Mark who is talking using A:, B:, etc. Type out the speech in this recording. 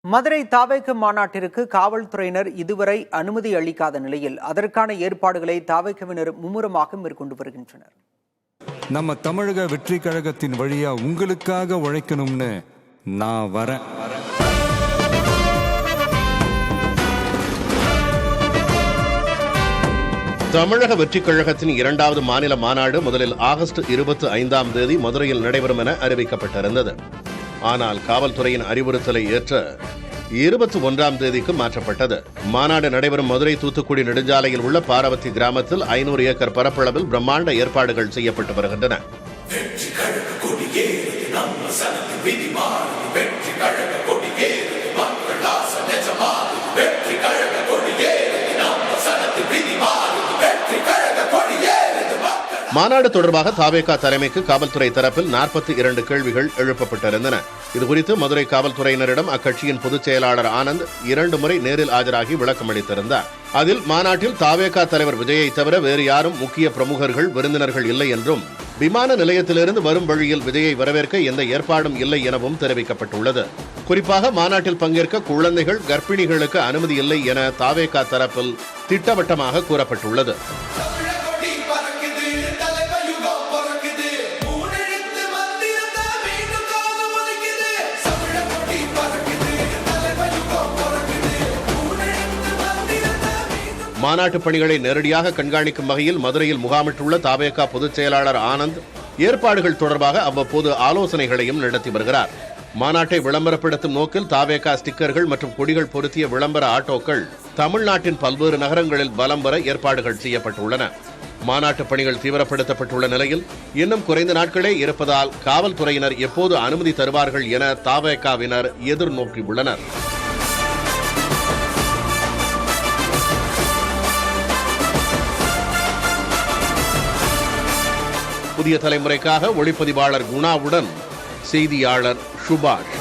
A: மதுரை தாவேக மாநாட்டிற்கு காவல்துறையினர் இதுவரை அனுமதி அளிக்காத நிலையில் அதற்கான ஏற்பாடுகளை தாவேகவினர் மும்முரமாக மேற்கொண்டு வருகின்றனர்.
B: நம்ம தமிழக வெற்றி கழகத்தின் வழியா உங்களுக்காக உழைக்கணும்னு நான் வரேன்.
C: தமிழக வெற்றிக் கழகத்தின் 2வது மாநில மாநாடு முதலில் ஆகஸ்ட் 25ஆம் தேதி மதுரையில் நடைபெறும் என அறிவிக்கப்பட்டிருந்தது. ஆனால் காவல்துறையின் அறிவுறுத்தலை ஏற்ற 21ஆம் தேதிக்கு மாற்றப்பட்டது. மாநாடு நடைபெறும் மதுரை தூத்துக்குடி நெடுஞ்சாலையில் உள்ள பாரவத்தி கிராமத்தில் 500 ஏக்கர் பரப்பளவில் பிரம்மாண்ட ஏற்பாடுகள் செய்யப்பட்டு வருகின்றன. மாநாடு தொடர்பாக தாவேகா தலைமைக்கு காவல்துறை தரப்பில் 42 கேள்விகள் எழுப்பப்பட்டிருந்தன. இதுகுறித்து மதுரை காவல்துறையினரிடம் அக்கட்சியின் பொதுச் செயலாளர் ஆனந்த் 2 முறை நேரில் ஆஜராகி விளக்கம் அளித்திருந்தார். அதில் மாநாட்டில் தாவேகா தலைவர் விஜயை தவிர வேறு யாரும் முக்கிய பிரமுகர்கள் விருந்தினர்கள் இல்லை என்றும், விமான நிலையத்திலிருந்து வரும் வழியில் விஜயை வரவேற்க எந்த ஏற்பாடும் இல்லை எனவும் தெரிவிக்கப்பட்டுள்ளது. குறிப்பாக மாநாட்டில் பங்கேற்க குழந்தைகள், கர்ப்பிணிகளுக்கு அனுமதி இல்லை என தாவேகா தரப்பில் திட்டவட்டமாக கூறப்பட்டுள்ளது. மாநாட்டு பணிகளை நேரடியாக கண்காணிக்கும் வகையில் மதுரையில் முகாமிட்டுள்ள தாவேகா பொதுச் செயலாளர் ஆனந்த் ஏற்பாடுகள் தொடர்பாக அவ்வப்போது ஆலோசனைகளையும் நடத்தி வருகிறார். மாநாட்டை விளம்பரப்படுத்தும் நோக்கில் தாவேகா ஸ்டிக்கர்கள் மற்றும் கொடிகள் பொருத்திய விளம்பர ஆட்டோக்கள் தமிழ்நாட்டின் பல்வேறு நகரங்களில் பலம் வர ஏற்பாடுகள் செய்யப்பட்டுள்ளன. மாநாட்டு பணிகள் தீவிரப்படுத்தப்பட்டுள்ள நிலையில் இன்னும் குறைந்த நாட்களே இருப்பதால் காவல்துறையினர் எப்போது அனுமதி தருவார்கள் என தாவேகாவினர் எதிர்நோக்கியுள்ளனர். புதிய தலைமுறைக்காக ஒளிப்பதிவாளர் குணாவுடன் செய்தியாளர் சுபாஷ்.